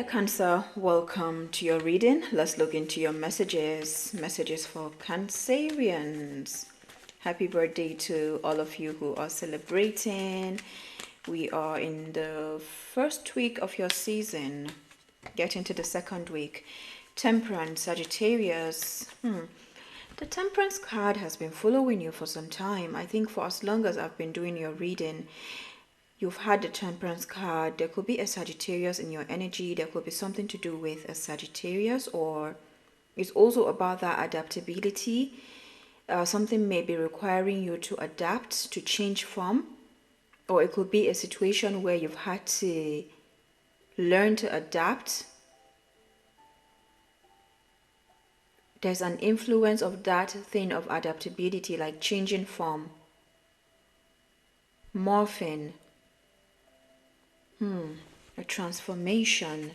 Cancer, welcome to your reading. Let's look into your messages. Messages for Cancerians. Happy birthday to all of you who are celebrating. We are in the first week of your season, getting to the second week. Temperance, Sagittarius. The Temperance card has been following you for some time. I think for as long as I've been doing your reading, you've had the Temperance card. There could be a Sagittarius in your energy. There could be something to do with a Sagittarius, or it's also about that adaptability. Something may be requiring you to adapt, to change from, or it could be a situation where you've had to learn to adapt. There's an influence of that thing of adaptability, like changing form, morphing, a transformation.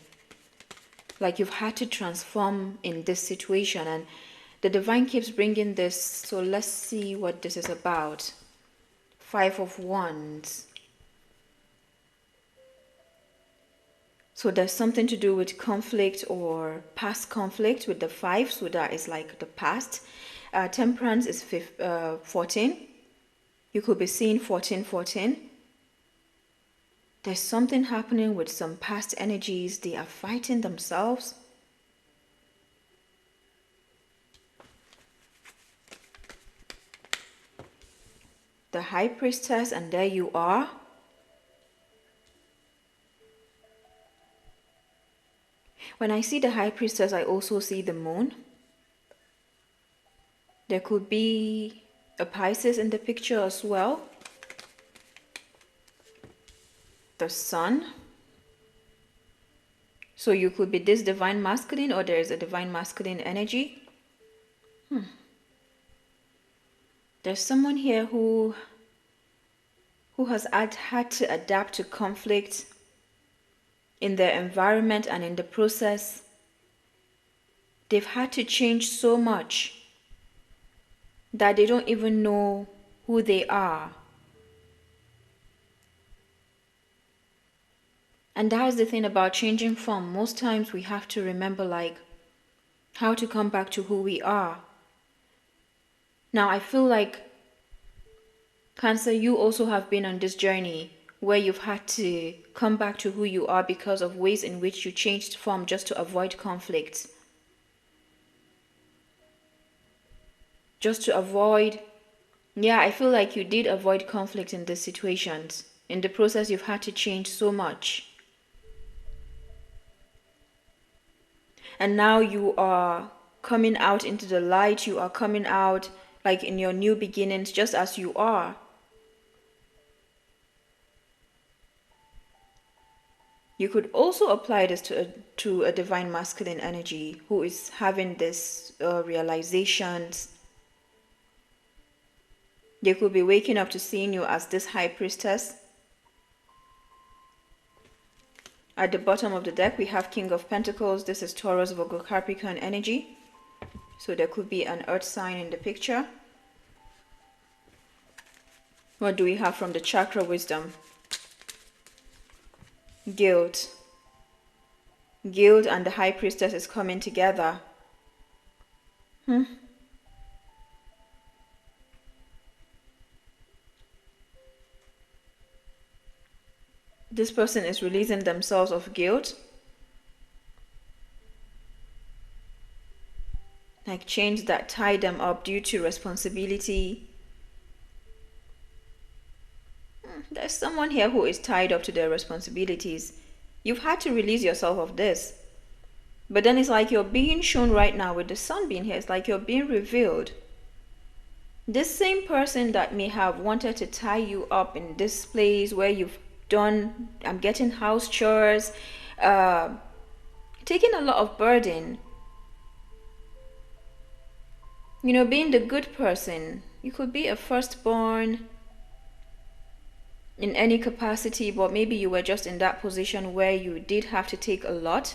Like you've had to transform in this situation, and the divine keeps bringing this. So let's see what this is about. 5 of Wands. So there's something to do with conflict or past conflict with the 5. So that is like the past. Temperance is 14. You could be seeing 14. There's something happening with some past energies. They are fighting themselves. The High Priestess, and there you are. When I see the High Priestess, I also see the moon. There could be a Pisces in the picture as well. The sun. So you could be this divine masculine, or there is a divine masculine energy. There's someone here who has had to adapt to conflict in their environment, and in the process they've had to change so much that they don't even know who they are. And that's the thing about changing form. Most times we have to remember like how to come back to who we are. Now I feel like Cancer, you also have been on this journey where you've had to come back to who you are because of ways in which you changed form just to avoid conflict. Just to avoid, I feel like you did avoid conflict in these situations. In the process, you've had to change so much. And now you are coming out into the light. You are coming out like in your new beginnings, just as you are. You could also apply this to a divine masculine energy who is having this realizations. They could be waking up to seeing you as this High Priestess. At the bottom of the deck, we have King of Pentacles. This is Taurus, Virgo, Capricorn energy. So there could be an earth sign in the picture. What do we have from the chakra wisdom? Guilt. Guilt and the High Priestess is coming together. This person is releasing themselves of guilt. Like chains that tie them up due to responsibility. There's someone here who is tied up to their responsibilities. You've had to release yourself of this. But then it's like you're being shown right now with the sun being here. It's like you're being revealed. This same person that may have wanted to tie you up in this place where you've done, I'm getting house chores, taking a lot of burden. You know, being the good person. You could be a firstborn in any capacity, but maybe you were just in that position where you did have to take a lot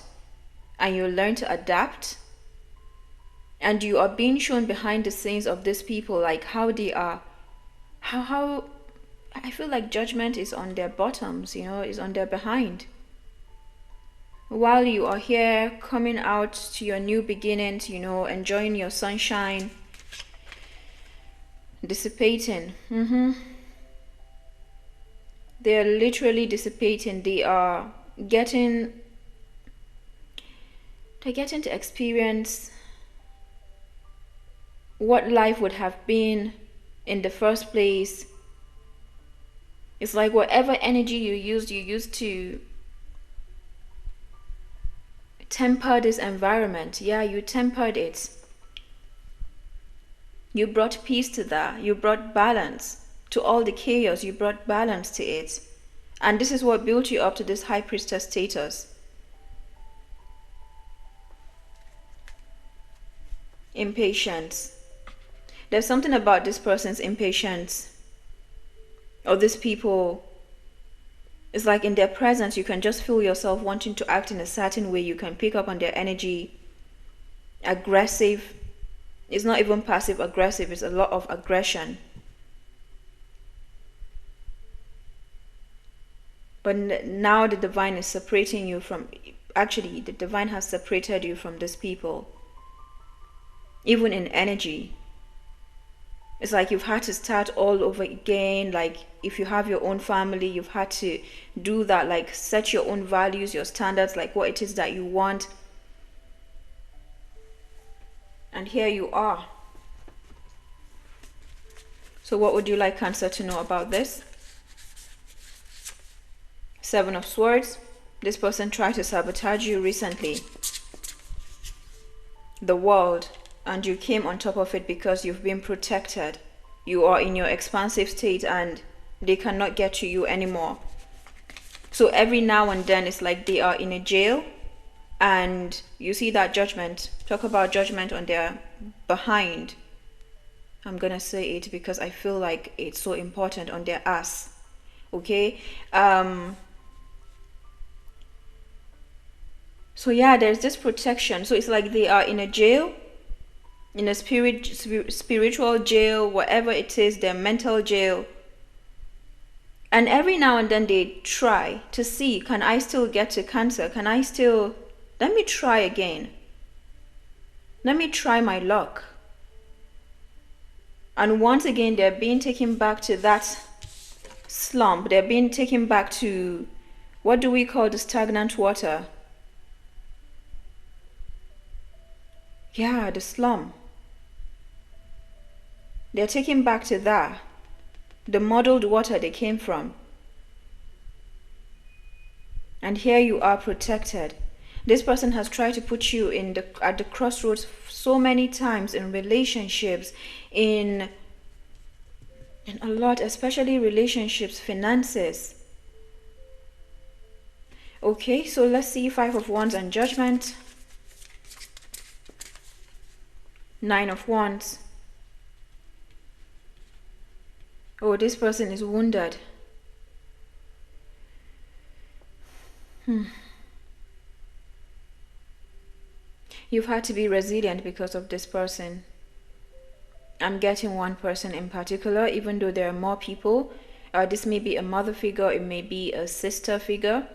and you learned to adapt, and you are being shown behind the scenes of these people, like how they are, how I feel like judgment is on their bottoms, you know, is on their behind. while you are here coming out to your new beginnings, enjoying your sunshine, dissipating. They are literally dissipating. They're getting to experience what life would have been in the first place. It's like whatever energy you used to temper this environment. Yeah, you tempered it. You brought peace to that. You brought balance to all the chaos. You brought balance to it. And this is what built you up to this high priestess status. Impatience. There's something about this person's impatience, or these people. It's like in their presence, you can just feel yourself wanting to act in a certain way. You can pick up on their energy. Aggressive. It's not even passive aggressive. It's a lot of aggression. But now the divine is separating you from... Actually, the divine has separated you from these people. Even in energy. It's like you've had to start all over again. Like if you have your own family, you've had to do that. Like set your own values, your standards, like what it is that you want. And here you are. So what would you like Cancer to know about this? 7 of Swords. This person tried to sabotage you recently. The World. And you came on top of it because you've been protected. You are in your expansive state and they cannot get to you anymore. So every now and then it's like they are in a jail and you see that Judgment. Talk about Judgment on their behind. I'm gonna say it because I feel like it's so important, on their ass. Okay? So yeah, there's this protection. So it's like they are in a jail, in a spiritual jail, whatever it is, their mental jail. And every now and then they try to see, can I still get to Cancer? Can I still, let me try again. Let me try my luck. And once again, they're being taken back to that slump. They're being taken back to, what do we call the stagnant water? Yeah, the slum. They're taken back to that. The muddled water they came from. And here you are protected. This person has tried to put you at the crossroads so many times, in relationships, in a lot, especially relationships, finances. Okay, so let's see 5 of Wands and Judgment. 9 of Wands. Oh, this person is wounded. You've had to be resilient because of this person. I'm getting one person in particular, even though there are more people. This may be a mother figure, it may be a sister figure.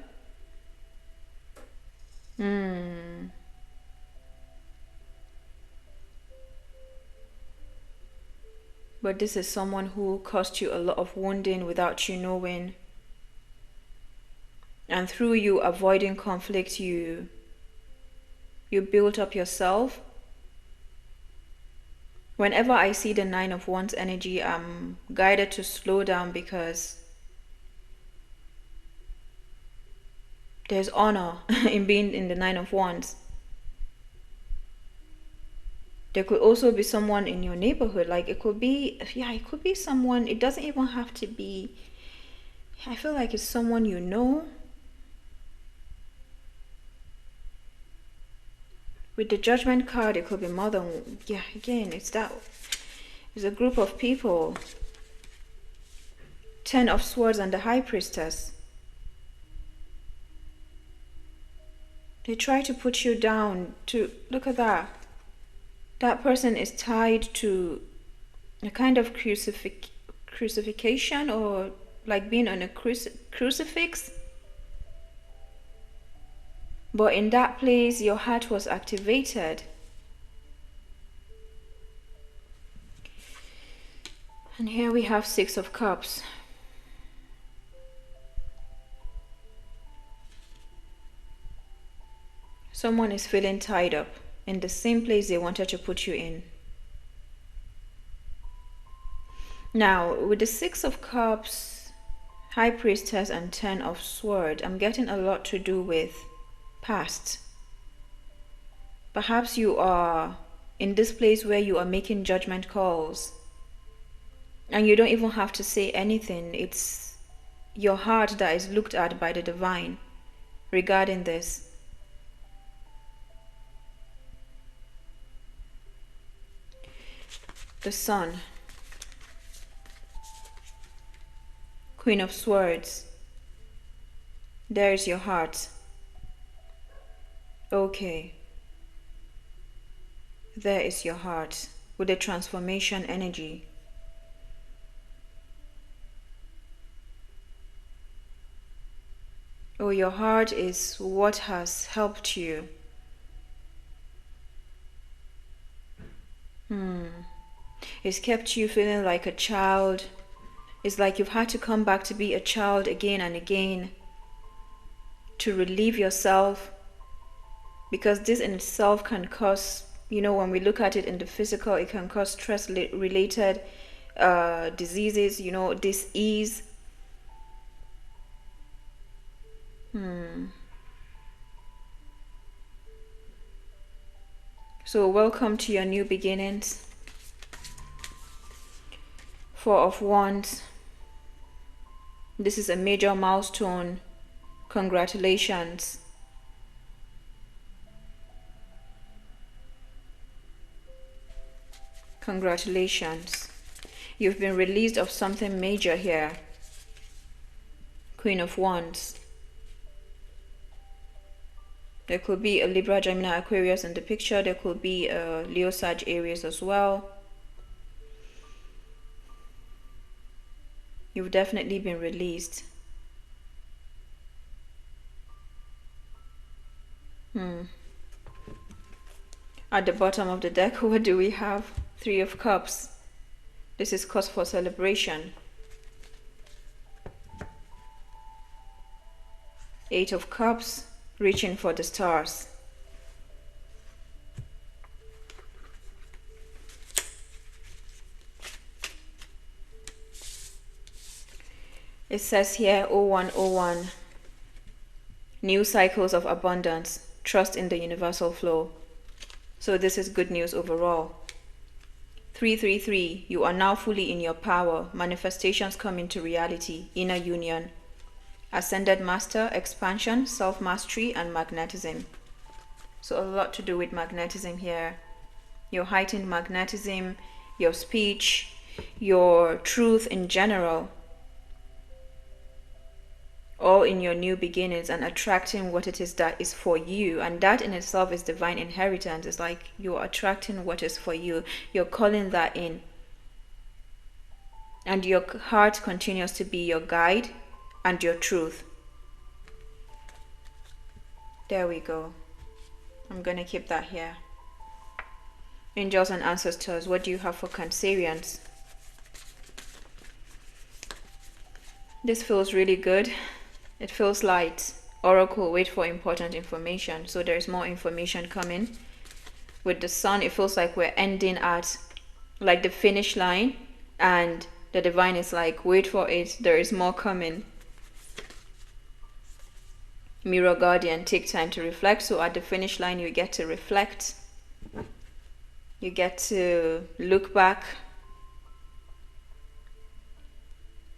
But this is someone who caused you a lot of wounding without you knowing. And through you avoiding conflict, you built up yourself. Whenever I see the 9 of Wands energy, I'm guided to slow down because there's honor in being in the 9 of Wands. There could also be someone in your neighborhood. Like it could be, it could be someone. It doesn't even have to be. I feel like it's someone you know. With the Judgment card, it could be more than, again, it's a group of people. 10 of Swords and the High Priestess. They try to put you down to, look at that. That person is tied to a kind of crucifixion, or like being on a crucifix. But in that place, your heart was activated. And here we have Six of Cups. Someone is feeling tied up in the same place they wanted to put you in. Now, with the Six of Cups, High Priestess, and Ten of Swords, I'm getting a lot to do with past. Perhaps you are in this place where you are making judgment calls and you don't even have to say anything. It's your heart that is looked at by the divine regarding this. The Sun, Queen of Swords. There is your heart. Okay. There is your heart with the transformation energy. Oh, your heart is what has helped you. It's kept you feeling like a child. It's like you've had to come back to be a child again and again to relieve yourself, because this in itself can cause, when we look at it in the physical, it can cause stress-related diseases, dis-ease. So welcome to your new beginnings. Four of Wands. This is a major milestone. Congratulations. Congratulations. You've been released of something major here. Queen of Wands. There could be a Libra, Gemini, Aquarius in the picture. There could be a Leo, Sag, Aries as well. You've definitely been released. At the bottom of the deck, what do we have? Three of Cups. This is cause for celebration. Eight of Cups, reaching for the stars. It says here 0101, new cycles of abundance, trust in the universal flow. So this is good news overall. 333, you are now fully in your power. Manifestations come into reality, inner union. Ascended Master, expansion, self-mastery, and magnetism. So a lot to do with magnetism here. Your heightened magnetism, your speech, your truth in general. All in your new beginnings and attracting what it is that is for you. And that in itself is divine inheritance. It's like you're attracting what is for you. You're calling that in. And your heart continues to be your guide and your truth. There we go. I'm going to keep that here. Angels and ancestors, what do you have for Cancerians? This feels really good. It feels light. Oracle, wait for important information. So there's more information coming. With the Sun, it feels like we're ending at like the finish line, and the divine is like, wait for it, there is more coming. Mirror Guardian, take time to reflect. So at the finish line, you get to reflect. You get to look back,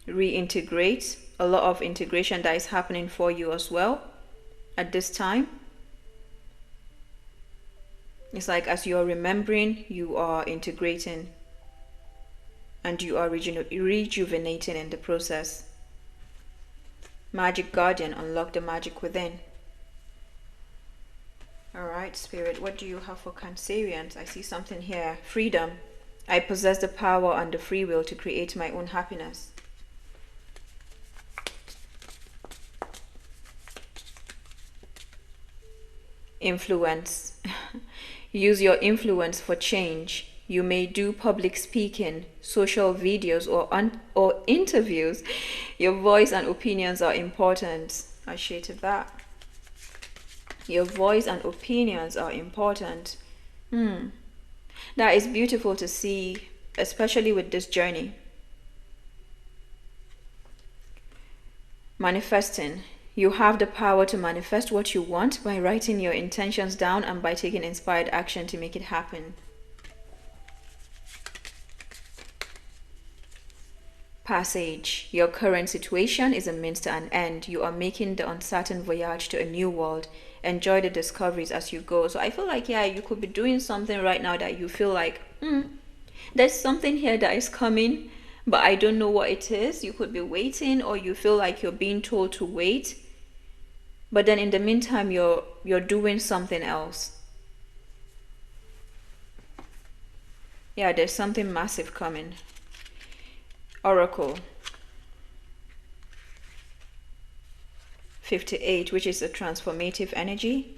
reintegrate. A lot of integration that is happening for you as well at this time. It's like as you are remembering, you are integrating and you are rejuvenating in the process. Magic Guardian, unlock the magic within. Alright, Spirit, what do you have for Cancerians? I see something here. Freedom. I possess the power and the free will to create my own happiness. influence. Use your influence for change. You may do public speaking, social videos, or interviews. Your voice and opinions are important. I shaded that. Your voice and opinions are important. That is beautiful to see, especially with this journey. Manifesting. You have the power to manifest what you want by writing your intentions down and by taking inspired action to make it happen. Passage. Your current situation is a means to an end. You are making the uncertain voyage to a new world. Enjoy the discoveries as you go. So I feel like, yeah, you could be doing something right now that you feel like, there's something here that is coming, but I don't know what it is. You could be waiting, or you feel like you're being told to wait. But then in the meantime, you're doing something else. Yeah, there's something massive coming. Oracle 58, which is a transformative energy.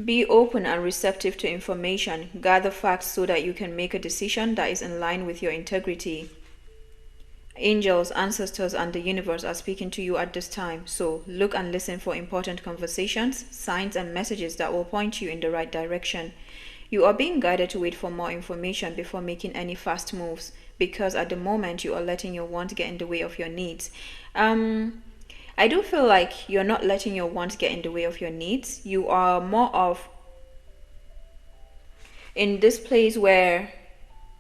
Be open and receptive to information. Gather facts so that you can make a decision that is in line with your integrity. Angels, ancestors, and the universe are speaking to you at this time. So look and listen for important conversations, signs, and messages that will point you in the right direction. You are being guided to wait for more information before making any fast moves, because at the moment you are letting your want get in the way of your needs. I do feel like you're not letting your wants get in the way of your needs. You are more of in this place where,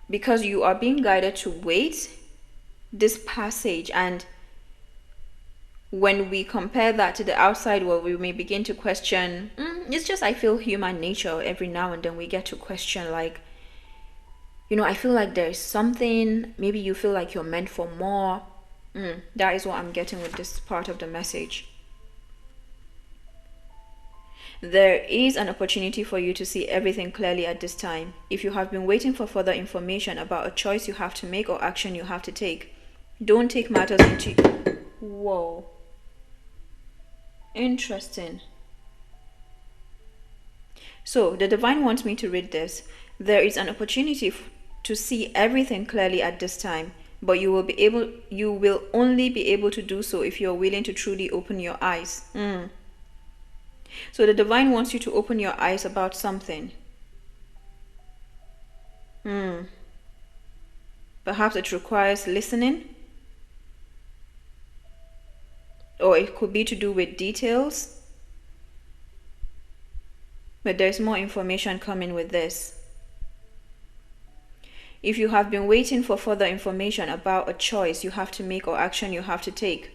because you are being guided to wait, this passage, and when we compare that to the outside world, we may begin to question, it's just, I feel human nature every now and then we get to question, like, I feel like there's something, maybe you feel like you're meant for more. That is what I'm getting with this part of the message. There is an opportunity for you to see everything clearly at this time. If you have been waiting for further information about a choice you have to make or action you have to take, don't take matters into... Whoa. Interesting. So, the divine wants me to read this. There is an opportunity to see everything clearly at this time, but you will only be able to do so if you're willing to truly open your eyes. So the divine wants you to open your eyes about something. Perhaps it requires listening, or it could be to do with details, but there's more information coming with this. If you have been waiting for further information about a choice you have to make or action you have to take,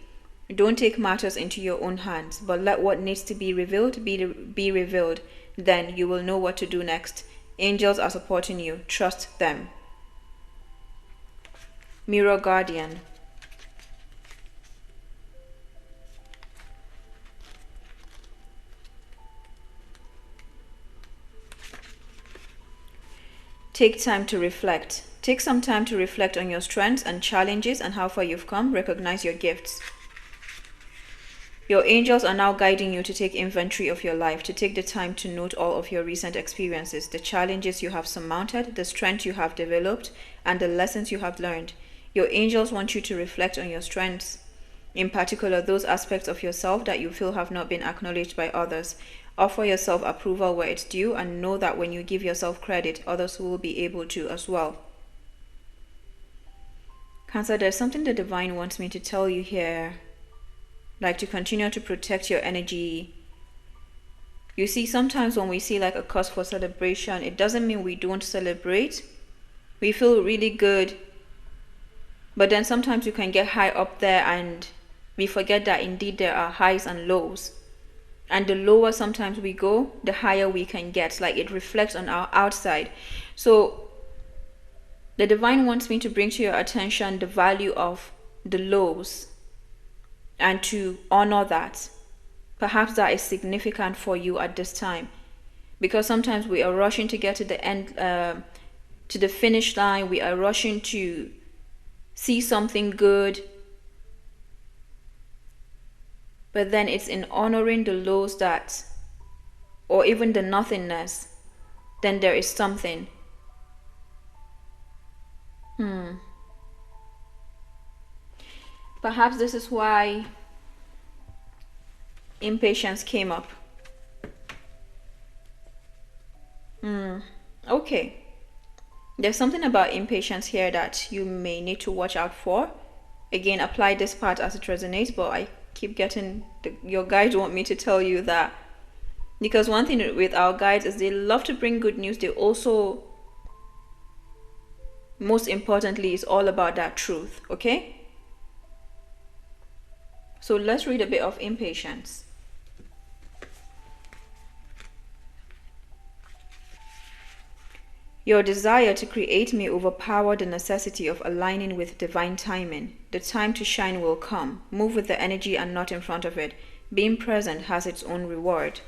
don't take matters into your own hands, but let what needs to be revealed be revealed. Then you will know what to do next. Angels are supporting you. Trust them. Mirror Guardian. Take time to reflect. Take some time to reflect on your strengths and challenges and how far you've come. Recognize your gifts. Your angels are now guiding you to take inventory of your life, to take the time to note all of your recent experiences, the challenges you have surmounted, the strength you have developed, and the lessons you have learned. Your angels want you to reflect on your strengths, in particular those aspects of yourself that you feel have not been acknowledged by others. Offer yourself approval where it's due, and know that when you give yourself credit, others will be able to as well. Cancer, there's something the divine wants me to tell you here. Like, to continue to protect your energy. You see, sometimes when we see like a cause for celebration, it doesn't mean we don't celebrate. We feel really good. But then sometimes you can get high up there and we forget that indeed there are highs and lows. And the lower sometimes we go, the higher we can get. Like, it reflects on our outside. So the divine wants me to bring to your attention the value of the lows and to honor that. Perhaps that is significant for you at this time, because sometimes we are rushing to get to the end, to the finish line. We are rushing to see something good, But then it's in honoring the lows that, or even the nothingness, then there is something. Perhaps this is why impatience came up. Okay. There's something about impatience here that you may need to watch out for. Again, apply this part as it resonates, but I keep getting your guides want me to tell you that, because one thing with our guides is they love to bring good news. They also, most importantly, is all about that truth. Okay, so let's read a bit of impatience. Your desire to create may overpower the necessity of aligning with divine timing. The time to shine will come. Move with the energy and not in front of it. Being present has its own reward.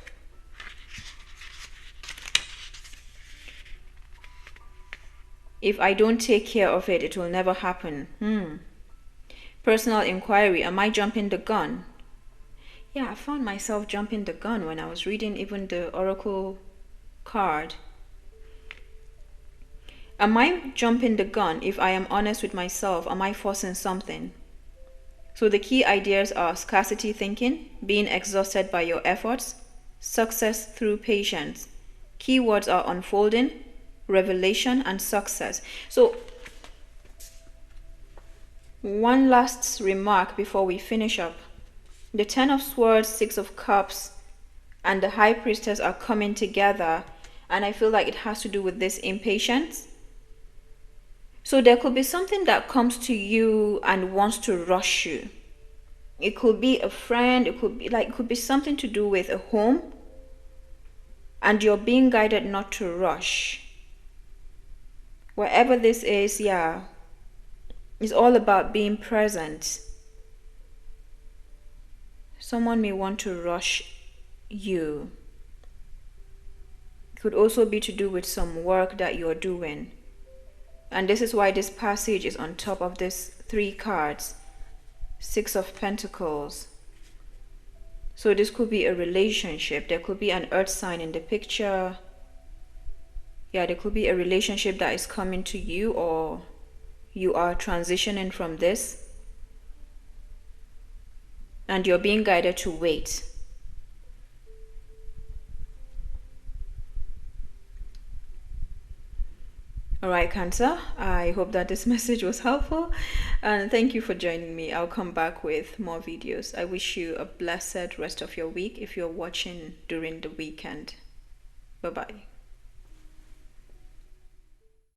If I don't take care of it, it will never happen. Personal inquiry. Am I jumping the gun? Yeah, I found myself jumping the gun when I was reading even the oracle card. Am I jumping the gun? If I am honest with myself, am I forcing something? So the key ideas are scarcity thinking, being exhausted by your efforts, success through patience. Keywords are unfolding, revelation, and success. So one last remark before we finish up. The Ten of Swords, Six of Cups, and the High Priestess are coming together, and I feel like it has to do with this impatience. So there could be something that comes to you and wants to rush you. It could be a friend, it could be something to do with a home, and you're being guided not to rush. Wherever this is, yeah, it's all about being present. Someone may want to rush you. It could also be to do with some work that you're doing. And this is why this passage is on top of these three cards. Six of Pentacles. So this could be a relationship. There could be an earth sign in the picture. Yeah, there could be a relationship that is coming to you, or you are transitioning from this. And you're being guided to wait. Alright, Cancer, I hope that this message was helpful, and thank you for joining me. I'll come back with more videos. I wish you a blessed rest of your week if you're watching during the weekend. Bye-bye.